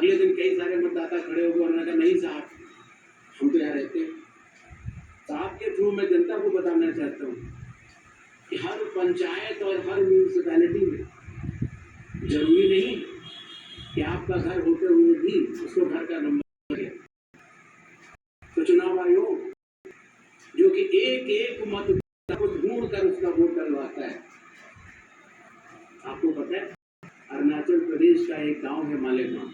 अगले दिन कई सारे मतदाता खड़े हो गए, उन्होंने कहा नहीं साहब, हम तो यहाँ रहते हैं। साहब के थ्रू मैं जनता को बताना चाहता हूँ कि हर पंचायत और हर म्यूनिसिपैलिटी में जरूरी नहीं कि आपका घर होते हुए भी उसको घर का नंबर है। तो चुनाव आयोग जो कि एक एक मतदाता को ढूंढ कर उसका वोट डलवाता है। आपको पता है अरुणाचल प्रदेश का एक गांव है मालेगांव,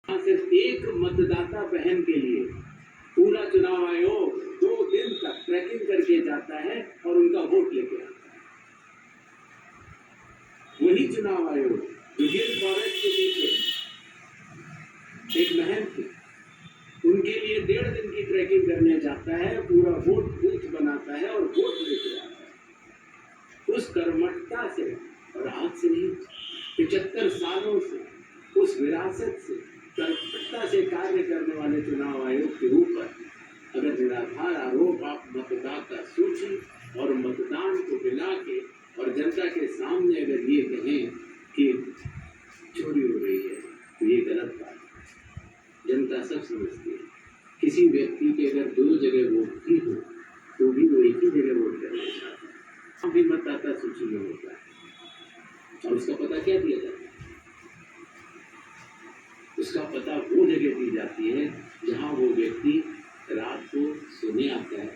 वहां सिर्फ एक मतदाता बहन के लिए पूरा चुनाव आयोग 2 दिन तक ट्रैकिंग करके जाता है और उनका वोट लेके आता है। वही चुनाव आयोग जो गिर फॉरेस्ट के पीछे एक बहन थी, उनके लिए 1.5 दिन की ट्रैकिंग करने जाता है, पूरा वोट बूथ बनाता है और वोट लेके आता है। उस कर्मठता से, और आज से नहीं 75 सालों से उस विरासत से, कर्मठता से कार्य करने वाले चुनाव आयोग के ऊपर अगर निराधार आरोप आप मतदाता सूची और मतदान को मिला के और जनता के सामने अगर ये कहें कि चोरी हो रही है, तो ये गलत बात है। जनता सब समझती है। किसी व्यक्ति के अगर 2 जगह वोट भी हो तो भी वो एक ही जगह वोट करना चाहता है। हम भी मतदाता सूची में होता है और उसका पता क्या दिया जाता है? उसका पता वो जगह दी जाती है जहां वो व्यक्ति रात को सोने आता है,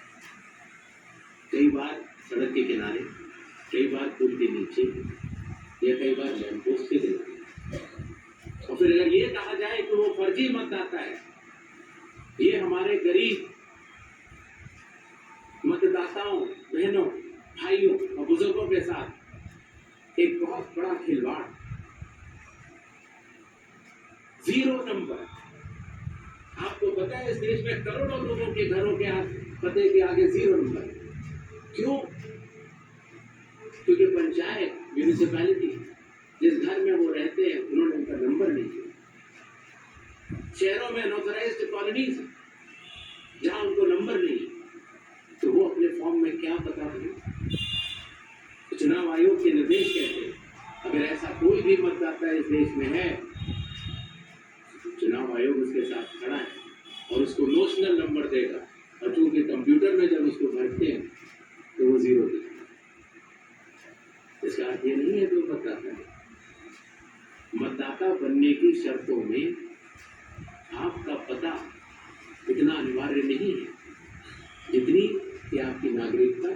कई बार सड़क के किनारे, कई बार पुल के नीचे या कई बार लैंप पोस्ट के किनारे। और फिर अगर ये कहा जाए कि वो फर्जी मतदाता है, ये हमारे गरीब मतदाताओं, बहनों, भाइयों और बुजुर्गों के साथ एक बहुत बड़ा खिलवाड़। 0 नंबर। आपको पता है इस देश में करोड़ों लोगों के घरों के पते के आगे 0 नंबर। क्यों? क्योंकि पंचायत, म्यूनिसिपैलिटी जिस घर में वो रहते हैं उन्होंने उनका नंबर नहीं दिया। शहरों में अनऑथराइज्ड कॉलोनीज जहां उनको नंबर नहीं, तो वो अपने फॉर्म में क्या पता करें? तो चुनाव आयोग के निर्देश कहते हैं अगर ऐसा कोई भी मतदाता इस देश में है, चुनाव आयोग उसके साथ खड़ा है और उसको नोशनल नंबर देगा। और चूंकि कंप्यूटर में जब उसको भरते हैं तो वो 0 देगा। इसका अर्थ ये नहीं है कि वो मतदाता है। मतदाता बनने की शर्तों में आपका पता इतना अनिवार्य नहीं है जितनी कि आपकी नागरिकता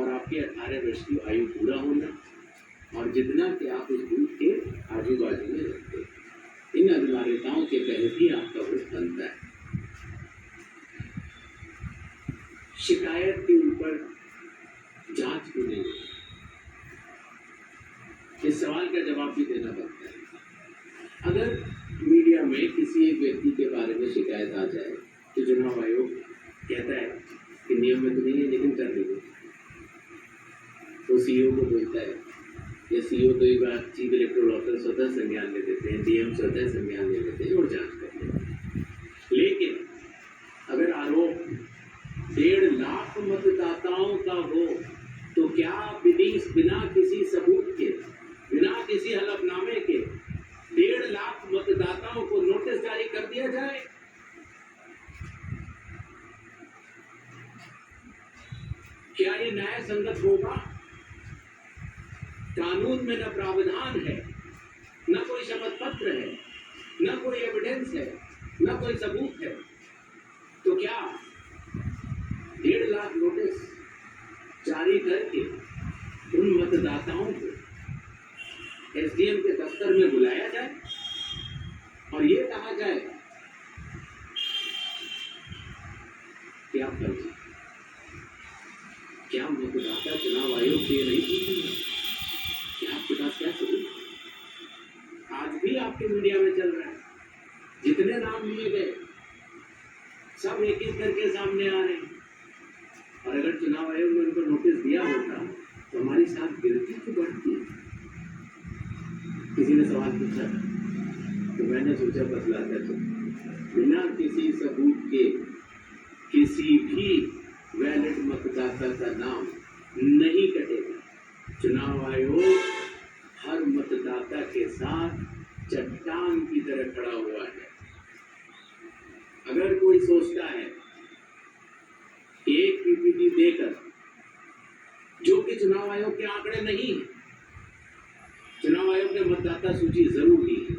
और आपके 18 वर्ष की आयु पूरा होना और जितना कि आप उस बूथ के आजू बाजू में रहते हैं। इन अनिवार्यताओं के तहत ही आपका वोट बनता है। शिकायत के ऊपर जांच क्यों नहीं होती? इस सवाल का जवाब भी देना बनता है। अगर मीडिया में किसी एक व्यक्ति के बारे में शिकायत आ जाए तो चुनाव आयोग कहता है कि नियम में तो नहीं है लेकिन कर देंगे। वो सीईओ को बोलता है या सीईओ तो एक बार चीफ इलेक्टोरल ऑफिसर स्वतः संज्ञान ले देते हैं, डीएम स्वतः संज्ञान ले लेते हैं और जांच करते हैं। लेकिन अगर आरोप 1.5 लाख मतदाताओं का हो तो क्या बिना किसी सबूत के, बिना किसी हलफनामे के 1.5 लाख मतदाताओं को नोटिस जारी कर दिया जाए? क्या ये न्याय संगत होगा? कानून में न प्रावधान है, न कोई शपथ पत्र है, न कोई एविडेंस है, न कोई सबूत है, तो क्या 1.5 लाख नोटिस जारी करके उन मतदाताओं को एसडीएम के दफ्तर में बुलाया जाए और ये कहा जाए कि आप फर्जी? क्या मतदाता चुनाव आयोग से ये नहीं पूछेंगे कि आपके पास क्या सबूत? आज भी आपके मीडिया में चल रहा है, जितने नाम लिए गए सब एक एक करके सामने आ रहे हैं। और अगर चुनाव आयोग ने उनको नोटिस दिया होता तो हमारी साथ गिनती तो बढ़ती। किसी ने सवाल पूछा तो मैंने सोचा बतलाता तो बिना किसी सबूत के किसी भी वैलिड मतदाता का नाम नहीं कटेगा। चुनाव आयोग हर मतदाता के साथ चट्टान की तरह खड़ा हुआ है। अगर कोई सोचता है कि एक पीपीटी देकर, जो कि चुनाव आयोग के आंकड़े नहीं है, चुनाव आयोग ने मतदाता सूची जरूर दी है,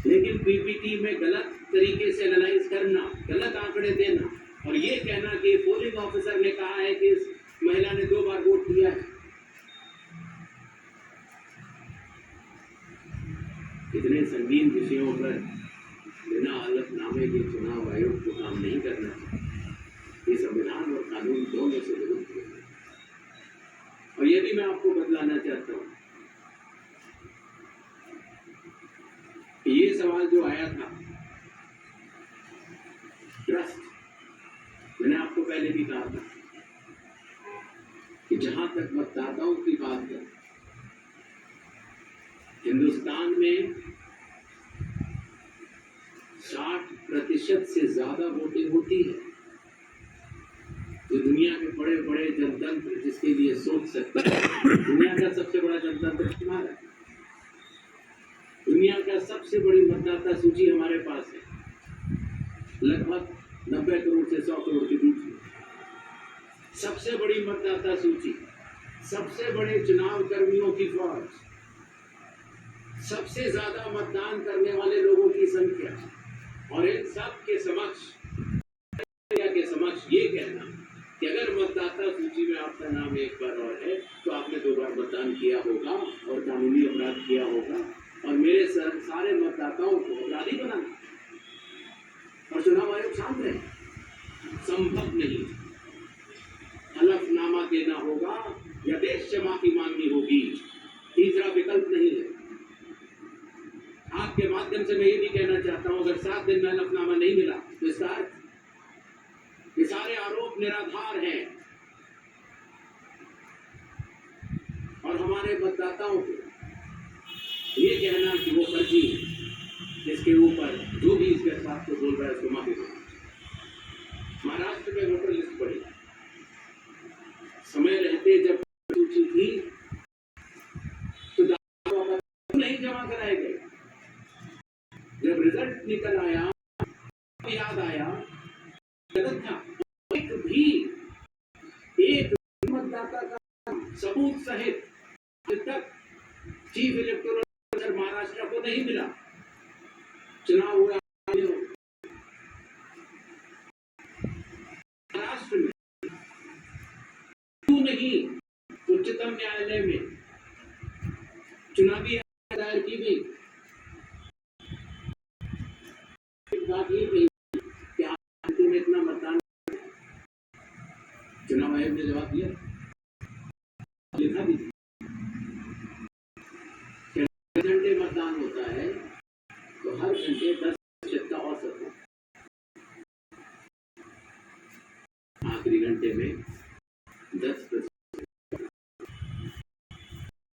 लेकिन पीपीटी में गलत तरीके से एनालाइज करना, गलत आंकड़े देना और ये कहना कि पोलिंग ऑफिसर ने कहा है कि इस महिला ने 2 बार वोट दिया है, इतने संगीन विषयों पर बिना हलफनामे के चुनाव आयोग को काम नहीं करना चाहिए। ये संविधान और कानून दोनों से विरुद्ध है। और ये भी मैं आपको बतलाना चाहता हूँ, ये सवाल जो आया था ट्रस्ट, मैंने आपको पहले भी कहा था कि जहां तक मतदाताओं की बात है, हिंदुस्तान में 60% से ज्यादा वोटिंग होती है। जो दुनिया के बड़े बड़े जनतंत्र जिसके लिए सोच सकते हैं, दुनिया का सबसे बड़ा जनतंत्र हमारा है। दुनिया का सबसे बड़ी मतदाता सूची हमारे पास है, लगभग 90 करोड़ से 100 करोड़ के बीच में। सबसे बड़ी मतदाता सूची, सबसे बड़े चुनाव कर्मियों की फौज, सबसे ज्यादा मतदान करने वाले लोगों की संख्या, और इन सब के समक्ष ये कहना कि अगर मतदाता सूची में आपका नाम एक बार और है तो आपने 2 बार मतदान किया होगा और कानूनी अपराध किया होगा, और मेरे सारे मतदाताओं को अपराधी बनाना और चुनाव आयोग शांत रहे, संभव नहीं। हलफनामा देना होगा या देश से माफी मांगनी होगी, तीसरा विकल्प नहीं है। आपके माध्यम से मैं ये भी कहना चाहता हूं, अगर 7 दिन में हलफनामा नहीं मिला तो इसका अर्थ ये सारे आरोप निराधार हैं और हमारे मतदाताओं को ये कहना कि वो फर्जी है, इसके ऊपर जो भी इसके साथ को बोल रहा है उसको माफी मांगना। महाराष्ट्र में वोटर लिस्ट पड़ी, समय रहते जब सूची थी तो नहीं जमा कराए गए, जब रिजल्ट निकल आया याद आया गलत था। एक मतदाता का सबूत सहित तक चीफ इलेक्टोरल ऑफिसर महाराष्ट्र को नहीं मिला। चुनाव हुआ महाराष्ट्र में, क्यों नहीं उच्चतम न्यायालय में चुनावी दायर की गई, बात ये कही कि आप में इतना मतदान, चुनाव आयोग ने जवाब दिया, लिखा भी घंटे मतदान होता है तो हर घंटे 10% का औसत है, आखिरी घंटे में 10%।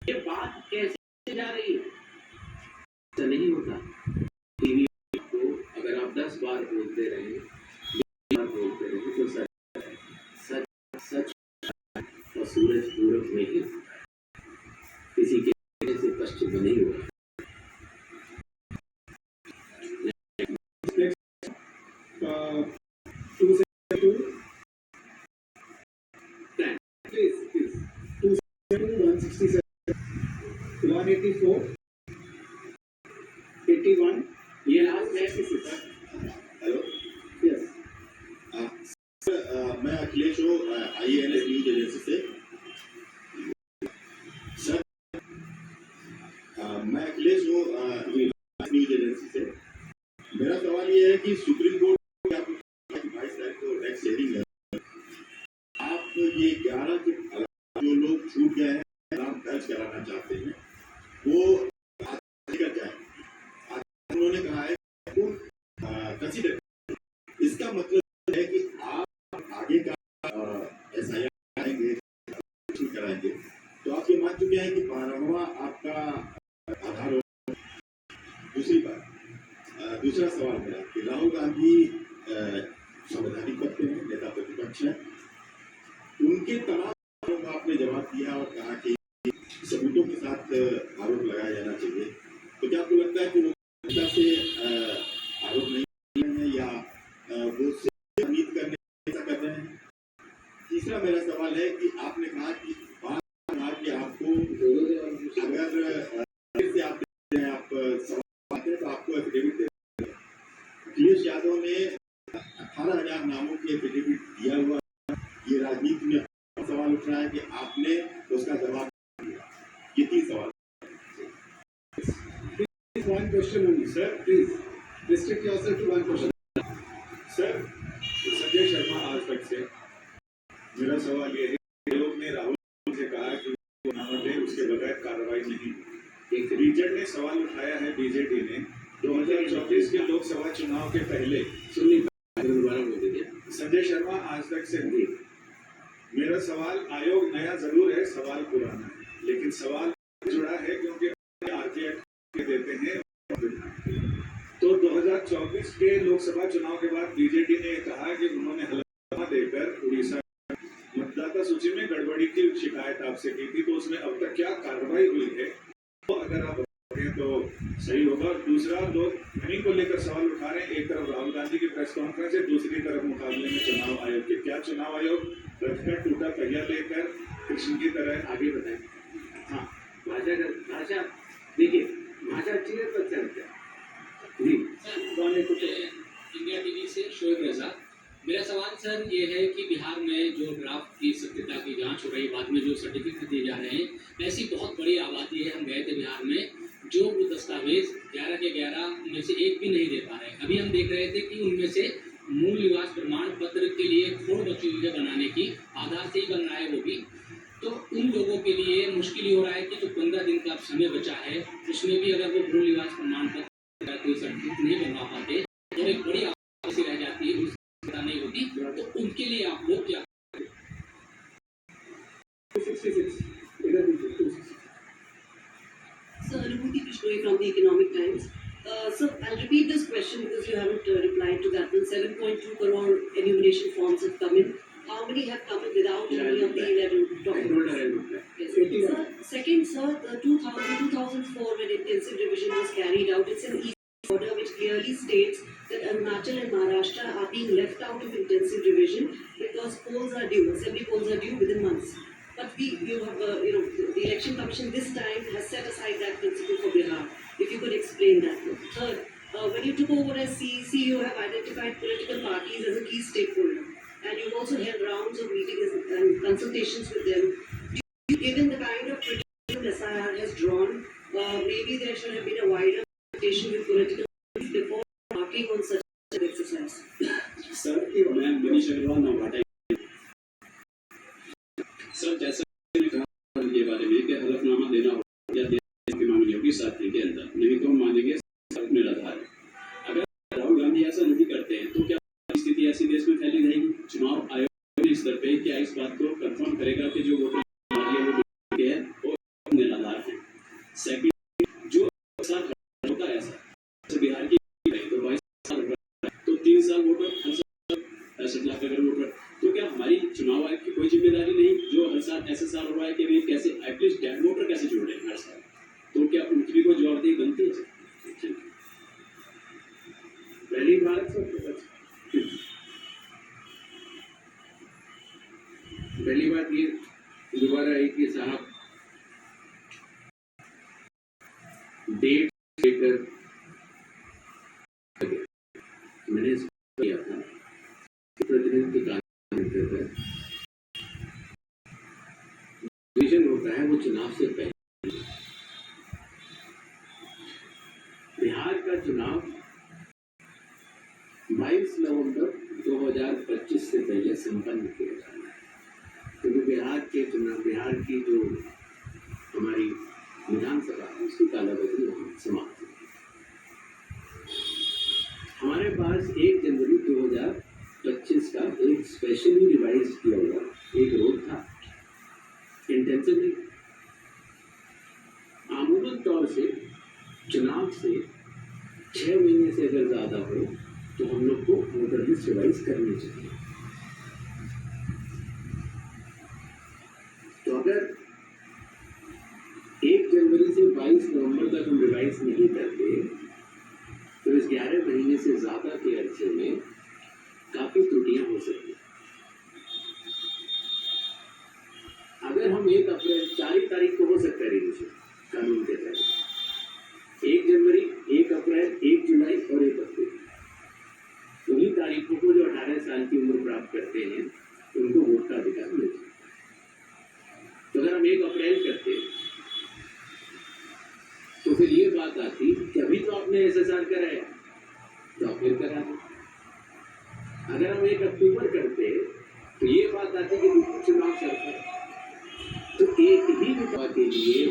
ये बात कैसे जा रही है? ऐसा नहीं होता। टीवी को अगर आप 10 बार बोलते रहे, 20 बार बोलते रहे तो सच सच और सूरज पूरब में ही किसी के से पश्चिम में नहीं हुआ। मैं अखिलेश हूँ, IANS न्यूज एजेंसी से। सर, मैं अखिलेश हूँ न्यूज एजेंसी से। मेरा सवाल ये है कि सुप्रीम कोर्ट ने 22 तारीख को टैक्स शेयरिंग है, आप ये 11 के जो लोग छूट गए हैं, नाम दर्ज कराना चाहते हैं, वो कर जाए। उन्होंने कहा है कंसीडर, इसका मतलब है कि आप आगे का SIR कराएंगे, तो आप ये मान चुके हैं कि 12वां आपका आधार हो। दूसरी बात, दूसरा सवाल मेरा कि राहुल गांधी संवैधानिक पद पे हैं, नेता प्रतिपक्ष हैं, उनके तमाम सवालों का आपने जवाब दिया और कहा कि सबूतों के साथ साथ आरोप लगाया जाना चाहिए। तो क्या आपको लगता है कि वो जनता से आरोप नहीं कर रहे हैं या वो से उम्मीद करने ऐसा कर रहे हैं? तीसरा मेरा सवाल है कि आपने कहा कि आपको अगर फिर से आप सवाल आते हैं तो आपको एफिडेविट दे। अखिलेश यादव ने 18,000 नामों की एफिडेविट दिया हुआ। ये राजनीति में सवाल उठ रहा है कि आपने उसका जवाब दिया। ये 3 सवाल। One question only, sir. Please restrict yourself to one question. Sir, Sanjay Sharma आज तक से मेरा सवाल ये है कि लोग ने राहुल से कहा कि वो नाम दे, उसके बगैर कार्रवाई नहीं। एक रीजन ने सवाल उठाया है बीजेपी ने 2024 के लोकसभा चुनाव के पहले। सुनिए, दोबारा बोल दीजिए। संजय शर्मा आज तक से नहीं। मेरा सवाल, आयोग नया जरूर है, सवाल पुराना है, लेकिन सवाल जुड़ा है क्योंकि आरटीआई के देते हैं। तो 2024 के लोकसभा चुनाव के बाद बीजेपी ने कहा कि उन्होंने हलफनामा देकर उड़ीसा मतदाता सूची में गड़बड़ी की शिकायत आपसे की थी, तो उसमें अब तक क्या कार्रवाई हुई है, तो अगर आप बताएं तो सही होगा। दूसरा, लोग इन्हीं को लेकर सवाल उठा रहे हैं, एक तरफ राहुल गांधी की प्रेस कॉन्फ्रेंस है, दूसरी तरफ मुकाबले में चुनाव आयोग के। क्या चुनाव आयोग रथ का टूटा पहिया लेकर कृष्ण की तरह आगे बताएं? हाँ, भाषा देखिए, भाषा अच्छी है तो चलते हैं जी। इंडिया टीवी से शोएब रजा। मेरा सवाल सर ये है कि बिहार में जो ड्राफ्ट की सत्यता की जांच हो रही, बाद में जो सर्टिफिकेट दिए जा रहे हैं, ऐसी बहुत बड़ी आबादी है। हम गए थे बिहार में, जो वो दस्तावेज 11 के 11 उनमें से एक भी नहीं दे पा रहे। अभी हम देख रहे थे कि उनमें से मूल निवास प्रमाण पत्र के लिए खोड़ बची हुई है बनाने की, आधार से ही बन रहा है वो भी। तो उन लोगों के लिए मुश्किल ही हो रहा है कि जो 15 दिन का समय बचा है, उसमें भी अगर वो मूल निवास प्रमाण पत्र कोई सर्टिफिकेट नहीं बनवा पाते और एक बड़ी आबादी रह जाती है, उसकी नहीं होती, तो उनके लिए आप लोग क्या? So, Anubhuti Bishnoi from the Economic Times. So, I'll repeat this question because you haven't replied to that one. 7.2 crore enumeration forms have come in. How many have come in without any of the 11 documents? Yes. Sir, second, sir, the 2004 when intensive revision was carried out, it's an easy order which clearly states that Arunachal and Maharashtra are being left out of intensive revision because polls are due, assembly polls are due within months. But the Election Commission this time has set aside that principle for Bihar. If you could explain that. Third, when you took over as CEC, you have identified political parties as a key stakeholder. And you've also held rounds of meetings and consultations with them. Given the kind of criticism SIR has drawn, maybe there should have been a wider consultation with political parties before embarking on such an exercise. Sir, मैं Manish Agarwal नवाटा। Sir, जैसा मैंने कहा के बारे में कि हलफनामा देना होगा या देने की मांगनी होगी 7 दिन के अंदर, नहीं तो हम मानेंगे सब निराधार है। अगर राहुल गांधी ऐसा नहीं करते हैं तो क्या स्थिति ऐसी देश में फैली रहेगी? चुनाव आयोग ने स्तर पे क्या इस बात को कंफर्म करेगा कि जो वोटर है वो निराधार है? सेकंड, जो साथ होता है ऐसा बिहार की तो 22 साल तो 3 साल वोटर 65 लाख अगर वोटर, तो क्या हमारी चुनाव आयोग की कोई जिम्मेदारी नहीं जो हर साल ऐसे साल हो रहा है कि वे कैसे एटलीस्ट डेड वोटर कैसे जोड़ रहे हैं हर साल? तो क्या उनकी भी कोई जवाबदेही बनती है? पहली बात पहली बात ये दोबारा आई कि साहब डेट लेकर मैंने किया था प्रतिनिधित्व कार्य विजन होता है वो चुनाव से पहले। बिहार का चुनाव 22 नवंबर 2025 से पहले संपन्न किया जाना है, क्योंकि बिहार की जो हमारी विधानसभा है उसकी कालावधि वहाँ समाप्त है। हमारे पास 1 जनवरी 2025 का एक स्पेशली रिवाइज किया हुआ एक रोड था, इंटेंसिवली। आमूमन तौर से चुनाव से 6 महीने से अगर ज़्यादा हो तो हम लोग को वोटर लिस्ट रिवाइज करनी चाहिए। तो अगर 1 जनवरी रिवाइज नहीं करते तो इस 11 महीने से ज़्यादा के अरसे में काफ़ी त्रुटियां हो सकती हैं। अगर हम 1 अप्रैल 4 तारीख को हो सकता है रिविजन कानून के तहत, 1 जनवरी, 1 अप्रैल, 1 जुलाई और 1 अक्टूबर, उन्हीं तारीखों को जो 18 साल की उम्र प्राप्त करते हैं उनको वोट का अधिकार मिलता है। तो अगर हम 1 अप्रैल करते तो फिर ये बात आती कि अभी तो आपने SSR कराया तो आप फिर करा दो। अगर हम 1 अक्टूबर करते तो ये बात आती कि चुनाव चल रहा है। तो एक ही विभाग के लिए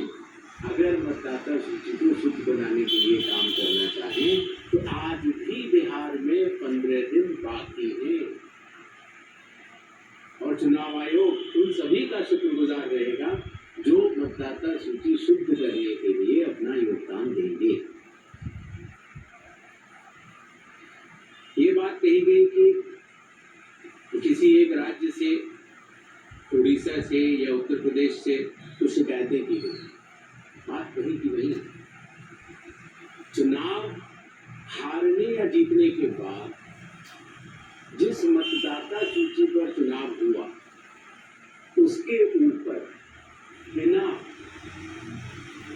अगर मतदाता सूची को शुद्ध बनाने के लिए काम करना चाहें तो आज भी बिहार में 15 दिन बाकी हैं और चुनाव आयोग उन सभी का शुक्रगुजार रहेगा जो मतदाता सूची शुद्ध करने के लिए अपना योगदान देंगे। ये बात कही गई कि किसी एक राज्य से, उड़ीसा से या उत्तर प्रदेश से कुछ शिकायतें की गई, बात वही की वही। चुनाव हारने या जीतने के बाद जिस मतदाता सूची पर चुनाव हुआ उसके ऊपर बिना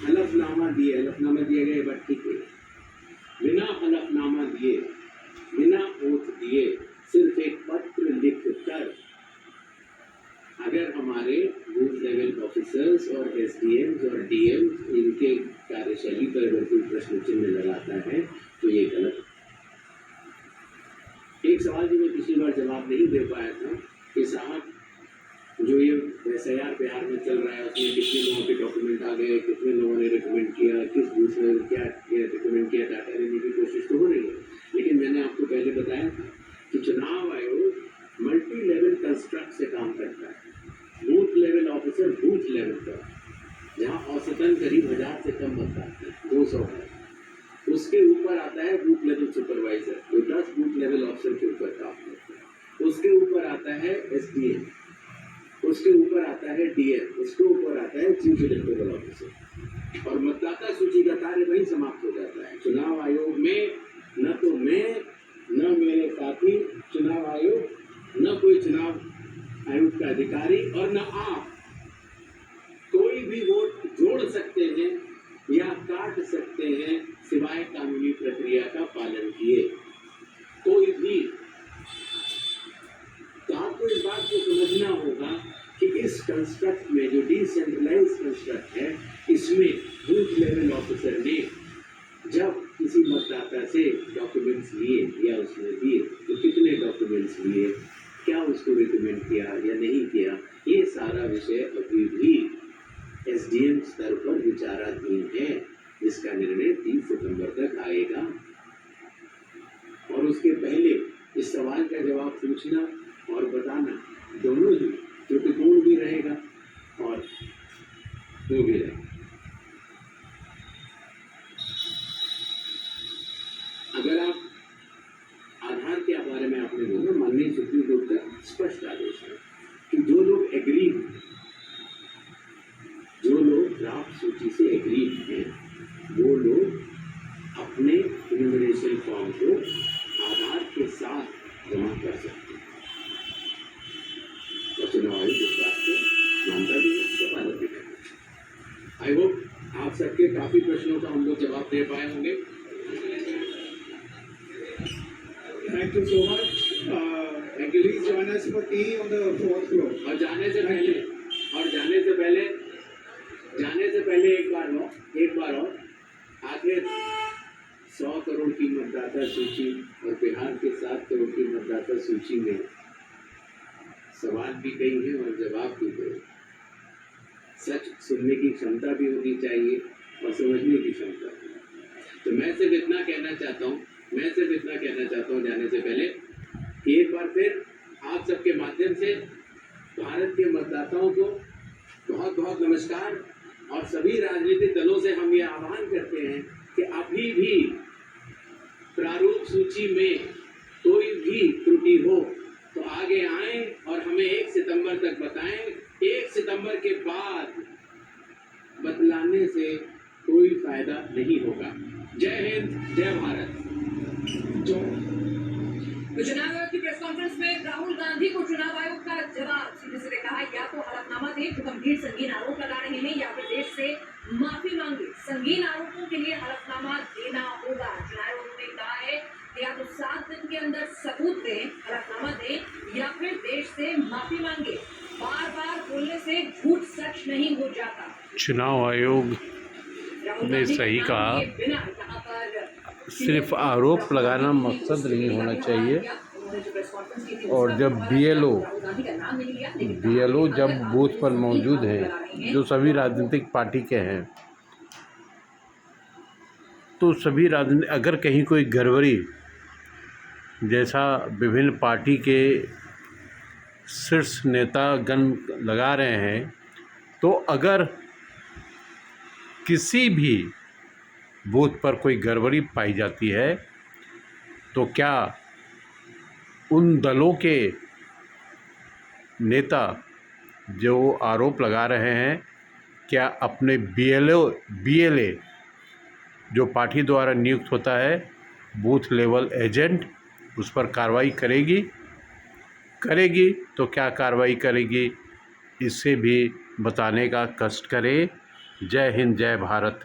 हलफनामा दिया गया बट ठीक है, बिना हलफनामा दिए, बिना ओथ दिए, सिर्फ एक पत्र लिख कर अगर हमारे बूथ लेवल ऑफिसर्स और SDMs और DMs इनके कार्यशैली पर अगर कोई प्रश्न चिन्ह लगाता है तो ये गलत। एक सवाल जो मैं पिछली बार जवाब नहीं दे पाया था कि साहब जो ये SIR बिहार में चल रहा है उसमें कितने लोगों के डॉक्यूमेंट आ गए, कितने लोगों ने रिकमेंड किया, किस बूथ में क्या रिकमेंड किया, डाटा लेने की कोशिश तो हो रही है। लेकिन मैंने आपको पहले बताया था कि चुनाव आयोग मल्टी लेवल कंस्ट्रक्ट से काम करता है। Booth level officer booth level पर, जहाँ औसतन करीब 1000 से कम मतदाता है, 200 है, उसके ऊपर आता है बूथ लेवल सुपरवाइजर जो 10 बूथ लेवल ऑफिसर के ऊपर काम करता है, उसके ऊपर आता है SDM, उसके ऊपर आता है DM, उसके ऊपर आता है चीफ इलेक्टोरल ऑफिसर और मतदाता सूची का कार्य वही समाप्त हो जाता है। चुनाव आयोग में न तो मैं, न मेरे साथी चुनाव आयोग, न कोई चुनाव आयोग का अधिकारी और न आप कोई भी वोट जोड़ सकते हैं या काट सकते हैं सिवाय कानूनी प्रक्रिया का पालन किए, कोई भी। तो आपको इस बात को समझना होगा कि इस कंस्ट्रक्ट में जो डिसेंट्रलाइज कंस्ट्रक्ट है इसमें बूथ लेवल ऑफिसर ने जब किसी मतदाता से डॉक्यूमेंट्स लिए या उसने दिए तो कितने डॉक्यूमेंट्स लिए, क्या उसको रिकमेंड किया या नहीं किया, ये सारा विषय अभी भी SDM स्तर पर विचाराधीन है, जिसका निर्णय 30 सितंबर तक आएगा। और उसके पहले इस सवाल का जवाब पूछना और बताना दोनों ही त्रुटिपूर्ण भी रहेगा और वो भी रहेगा। अगर आप आधार के बारे में आपने बोला, माननीय सुप्रीम कोर्ट का स्पष्ट आदेश है कि जो लोग एग्री, जो लोग ड्राफ्ट सूची से एग्री हैं, वो लोग अपने इन्यूमरेशन फॉर्म को आधार के साथ जमा कर सकते हैं और चुनाव आयोग इस बात को मानता भी है, उसका पालन भी करता है। आई होप आप सबके काफी प्रश्नों का हम लोग जवाब दे पाए होंगे। Thank you so much. Thank you. Please join us for tea on the 4th floor. और जाने से पहले एक बार और आखिर 100 करोड़ की मतदाता सूची और बिहार के 7 करोड़ की मतदाता सूची में सवाल भी कई हैं और जवाब भी कई। सच सुनने की क्षमता भी होनी चाहिए और समझने की क्षमता। तो मैं सिर्फ इतना कहना चाहता हूँ जाने से पहले कि एक बार फिर आप सबके माध्यम से भारत के मतदाताओं को बहुत बहुत नमस्कार। और सभी राजनीतिक दलों से हम ये आह्वान करते हैं कि अभी भी प्रारूप सूची में कोई भी त्रुटि हो तो आगे आएं और हमें 1 सितंबर तक बताएं। 1 सितंबर के बाद बतलाने से कोई फायदा नहीं होगा। जय हिंद, जय भारत। तो चुनाव आयोग की प्रेस कॉन्फ्रेंस में राहुल गांधी को चुनाव आयोग का जवाब। सीधे सीधे कहा, या तो हलफनामा दें जो गंभीर संगीन आरोप लगा रहे हैं, या फिर देश से माफी मांगे। संगीन आरोपों के लिए हलफनामा देना होगा। चुनाव आयोग ने कहा है कि या तो 7 दिन के अंदर सबूत दें, हलफनामा दें, या फिर देश से माफी मांगे। बार बार बोलने से झूठ सच नहीं हो जाता। चुनाव आयोग ने सही कहा, सिर्फ आरोप लगाना मकसद नहीं होना चाहिए। और जब बीएलओ जब बूथ पर मौजूद हैं, जो सभी राजनीतिक पार्टी के हैं, तो सभी राजनीतिक, अगर कहीं कोई गड़बड़ी जैसा विभिन्न पार्टी के शीर्ष नेतागण लगा रहे हैं, तो अगर किसी भी बूथ पर कोई गड़बड़ी पाई जाती है, तो क्या उन दलों के नेता जो आरोप लगा रहे हैं, क्या अपने बीएलए जो पार्टी द्वारा नियुक्त होता है, बूथ लेवल एजेंट, उस पर कार्रवाई करेगी तो क्या कार्रवाई करेगी, इससे भी बताने का कष्ट करें। जय हिंद, जय भारत।